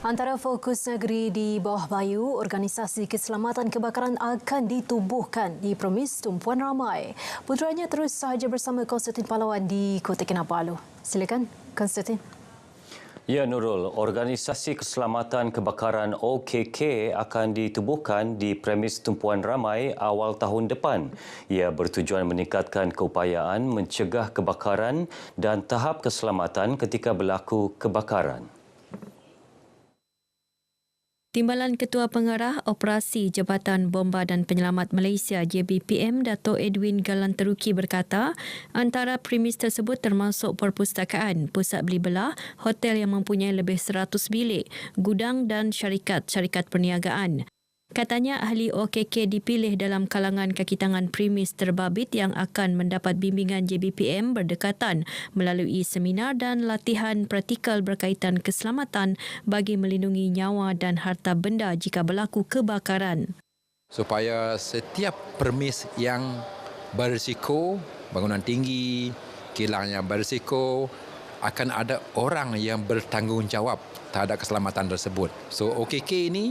Antara fokus negeri di bawah bayu, Organisasi Keselamatan Kebakaran akan ditubuhkan di premis tumpuan ramai. Puteranya terus sahaja bersama Konstantin Pahlawan di Kota Kinabalu. Silakan, Konstantin. Ya Nurul, Organisasi Keselamatan Kebakaran OKK akan ditubuhkan di premis tumpuan ramai awal tahun depan. Ia bertujuan meningkatkan keupayaan mencegah kebakaran dan tahap keselamatan ketika berlaku kebakaran. Timbalan Ketua Pengarah Operasi Jabatan Bomba dan Penyelamat Malaysia JBPM Dato' Edwin Galanteruki berkata, antara premis tersebut termasuk perpustakaan, pusat beli belah, hotel yang mempunyai lebih 100 bilik, gudang dan syarikat-syarikat perniagaan. Katanya ahli OKK dipilih dalam kalangan kaki tangan premis terbabit yang akan mendapat bimbingan JBPM berdekatan melalui seminar dan latihan praktikal berkaitan keselamatan bagi melindungi nyawa dan harta benda jika berlaku kebakaran. Supaya setiap premis yang berisiko, bangunan tinggi, kilang yang berisiko, akan ada orang yang bertanggungjawab terhadap keselamatan tersebut. So OKK ini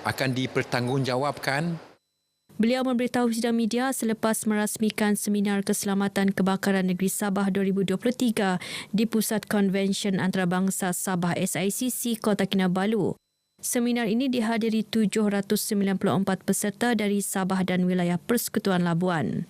akan dipertanggungjawabkan. Beliau memberitahu sidang media selepas merasmikan Seminar Keselamatan Kebakaran Negeri Sabah 2023 di Pusat Konvensyen Antarabangsa Sabah SICC Kota Kinabalu. Seminar ini dihadiri 794 peserta dari Sabah dan wilayah Persekutuan Labuan.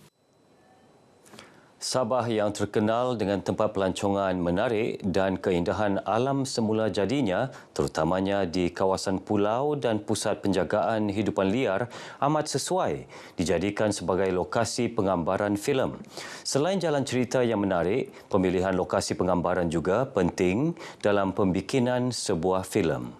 Sabah yang terkenal dengan tempat pelancongan menarik dan keindahan alam semula jadinya, terutamanya di kawasan pulau dan pusat penjagaan hidupan liar, amat sesuai dijadikan sebagai lokasi penggambaran filem. Selain jalan cerita yang menarik, pemilihan lokasi penggambaran juga penting dalam pembikinan sebuah filem.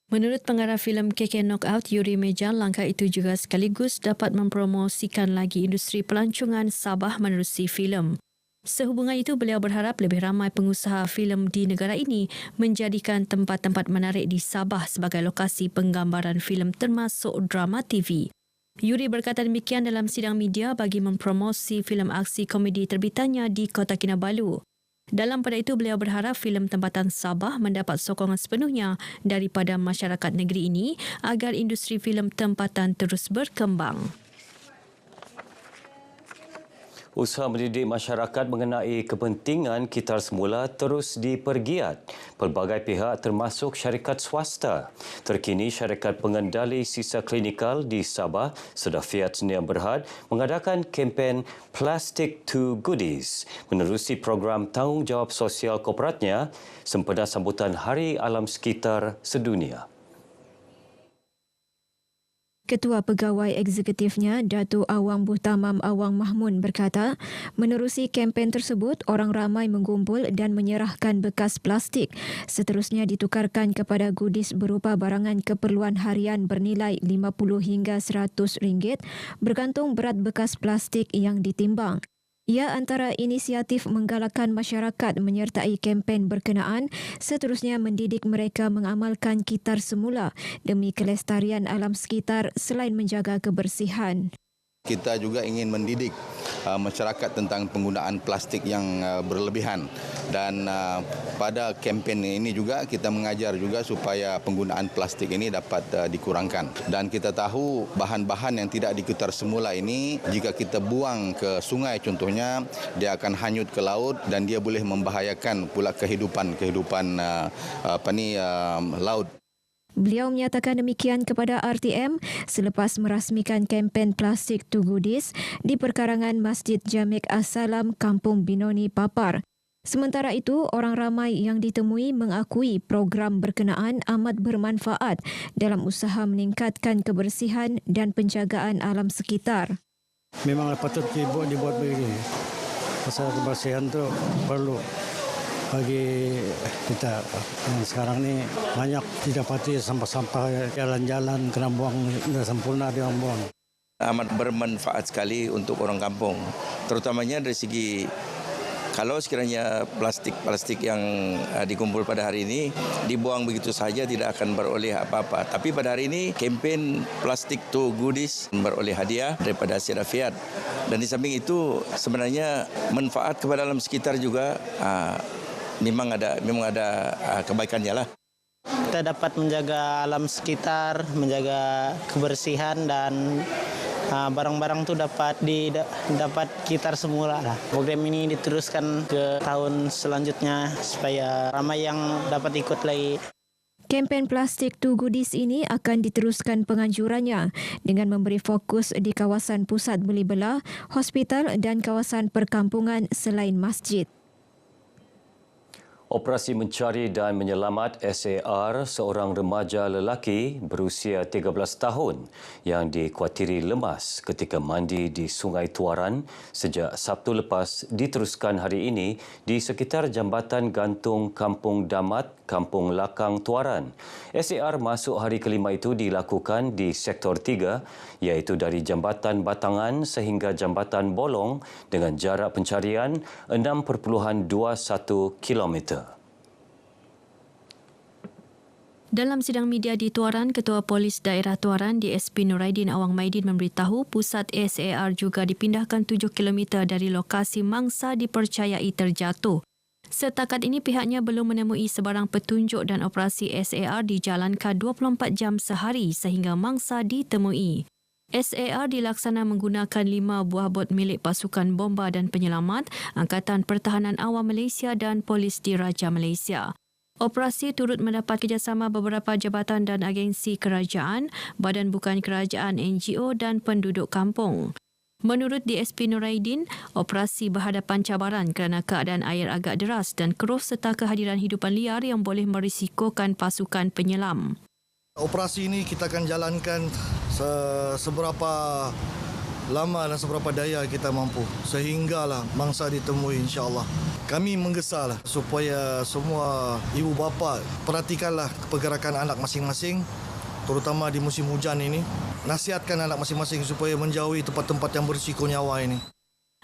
Menurut pengarah filem KK Knockout Yuri Mejan, langkah itu juga sekaligus dapat mempromosikan lagi industri pelancongan Sabah menerusi filem. Sehubungan itu, beliau berharap lebih ramai pengusaha filem di negara ini menjadikan tempat-tempat menarik di Sabah sebagai lokasi penggambaran filem termasuk drama TV. Yuri berkata demikian dalam sidang media bagi mempromosi filem aksi komedi terbitannya di Kota Kinabalu. Dalam pada itu, beliau berharap filem tempatan Sabah mendapat sokongan sepenuhnya daripada masyarakat negeri ini agar industri filem tempatan terus berkembang. Usaha mendidik masyarakat mengenai kepentingan kitar semula terus dipergiat. Pelbagai pihak termasuk syarikat swasta. Terkini, syarikat pengendali sisa klinikal di Sabah, Sedafiat Sdn Bhd, mengadakan kempen Plastic to Goodies menerusi program tanggungjawab sosial korporatnya sempena sambutan Hari Alam Sekitar Sedunia. Ketua Pegawai Eksekutifnya, Datuk Awang Buhtamam Awang Mahmun berkata, menerusi kempen tersebut, orang ramai mengumpul dan menyerahkan bekas plastik. Seterusnya ditukarkan kepada goodies berupa barangan keperluan harian bernilai RM50 hingga RM100 bergantung berat bekas plastik yang ditimbang. Ia antara inisiatif menggalakkan masyarakat menyertai kempen berkenaan, seterusnya mendidik mereka mengamalkan kitar semula demi kelestarian alam sekitar selain menjaga kebersihan. Kita juga ingin mendidik masyarakat tentang penggunaan plastik yang berlebihan dan pada kempen ini juga kita mengajar juga supaya penggunaan plastik ini dapat dikurangkan. Dan kita tahu bahan-bahan yang tidak dikitar semula ini jika kita buang ke sungai contohnya, dia akan hanyut ke laut dan dia boleh membahayakan pula kehidupan laut. Beliau menyatakan demikian kepada RTM selepas merasmikan kempen Plastic to Goodies di perkarangan Masjid Jamik As-Salam, Kampung Binoni, Papar. Sementara itu, orang ramai yang ditemui mengakui program berkenaan amat bermanfaat dalam usaha meningkatkan kebersihan dan penjagaan alam sekitar. Memang patut dibuat begini. Pasal kebersihan itu perlu bagi kita yang sekarang ini banyak didapati sampah-sampah jalan-jalan kena buang, tidak sempurna dia buang. Amat bermanfaat sekali untuk orang kampung, terutamanya dari segi kalau sekiranya plastik yang dikumpul pada hari ini dibuang begitu saja tidak akan beroleh apa-apa. Tapi pada hari ini kempen Plastic to Goodies beroleh hadiah daripada Sedafiat. Dan di samping itu sebenarnya manfaat kepada alam sekitar juga memang ada kebaikannya lah. Kita dapat menjaga alam sekitar, menjaga kebersihan dan barang-barang itu dapat kitar semula lah. Program ini diteruskan ke tahun selanjutnya supaya ramai yang dapat ikut lagi. Kempen plastik to goodies ini akan diteruskan penganjurannya dengan memberi fokus di kawasan pusat beli belah, hospital dan kawasan perkampungan selain masjid. Operasi mencari dan menyelamat SAR seorang remaja lelaki berusia 13 tahun yang dikuatiri lemas ketika mandi di Sungai Tuaran sejak Sabtu lepas diteruskan hari ini di sekitar Jambatan Gantung Kampung Damat, Kampung Lakang Tuaran. SAR masuk hari kelima itu dilakukan di Sektor 3 iaitu dari Jambatan Batangan sehingga Jambatan Bolong dengan jarak pencarian 6.21 km. Dalam sidang media di Tuaran, Ketua Polis Daerah Tuaran DSP Nuraidin Awang Maidin memberitahu pusat SAR juga dipindahkan 7 km dari lokasi mangsa dipercayai terjatuh. Setakat ini pihaknya belum menemui sebarang petunjuk dan operasi SAR dijalankan 24 jam sehari sehingga mangsa ditemui. SAR dilaksana menggunakan 5 buah bot milik pasukan bomba dan penyelamat, Angkatan Pertahanan Awam Malaysia dan Polis Diraja Malaysia. Operasi turut mendapat kerjasama beberapa jabatan dan agensi kerajaan, badan bukan kerajaan NGO dan penduduk kampung. Menurut DSP Nuraidin, operasi berhadapan cabaran kerana keadaan air agak deras dan keruh serta kehadiran hidupan liar yang boleh merisikokan pasukan penyelam. Operasi ini kita akan jalankan seberapa lama dan seberapa daya kita mampu sehinggalah mangsa ditemui insya-Allah. Kami menggesarlah supaya semua ibu bapa perhatikanlah pergerakan anak masing-masing terutama di musim hujan ini. Nasihatkan anak masing-masing supaya menjauhi tempat-tempat yang berisiko nyawa ini.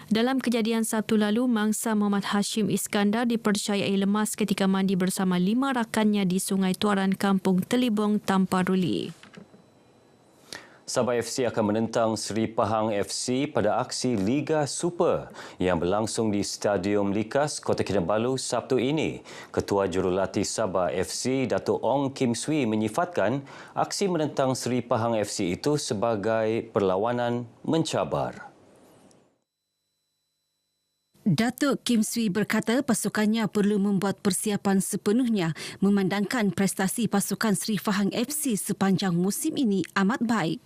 Dalam kejadian Sabtu lalu, mangsa Muhammad Hashim Iskandar dipercayai lemas ketika mandi bersama 5 rakannya di Sungai Tuaran, Kampung Telibong, Tamparuli. Sabah FC akan menentang Seri Pahang FC pada aksi Liga Super yang berlangsung di Stadium Likas, Kota Kinabalu Sabtu ini. Ketua Jurulatih Sabah FC, Datuk Ong Kim Swee menyifatkan aksi menentang Seri Pahang FC itu sebagai perlawanan mencabar. Datuk Kim Swee berkata pasukannya perlu membuat persiapan sepenuhnya memandangkan prestasi pasukan Seri Pahang FC sepanjang musim ini amat baik.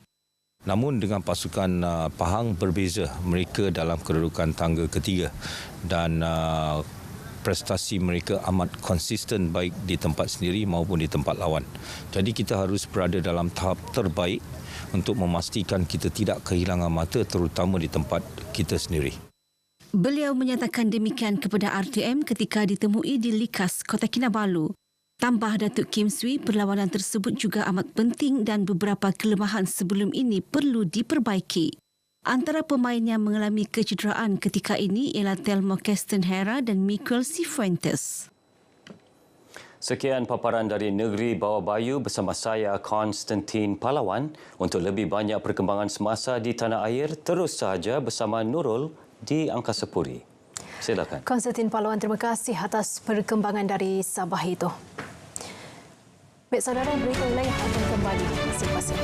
Namun dengan pasukan Pahang berbeza, mereka dalam kedudukan tangga ketiga dan prestasi mereka amat konsisten baik di tempat sendiri maupun di tempat lawan. Jadi kita harus berada dalam tahap terbaik untuk memastikan kita tidak kehilangan mata terutama di tempat kita sendiri. Beliau menyatakan demikian kepada RTM ketika ditemui di Likas, Kota Kinabalu. Tambah Datuk Kim Swee, perlawanan tersebut juga amat penting dan beberapa kelemahan sebelum ini perlu diperbaiki. Antara pemain yang mengalami kecederaan ketika ini ialah Telmo Castanheira dan Miquel Cifuentes. Sekian paparan dari Negeri Bawah Bayu bersama saya, Konstantin Palawan. Untuk lebih banyak perkembangan semasa di tanah air, terus sahaja bersama Nurul di Angkasa Puri. Silakan. Konstantin Palawan, terima kasih atas perkembangan dari Sabah itu. Baik saudara, berita wilayah akan kembali masing-masing.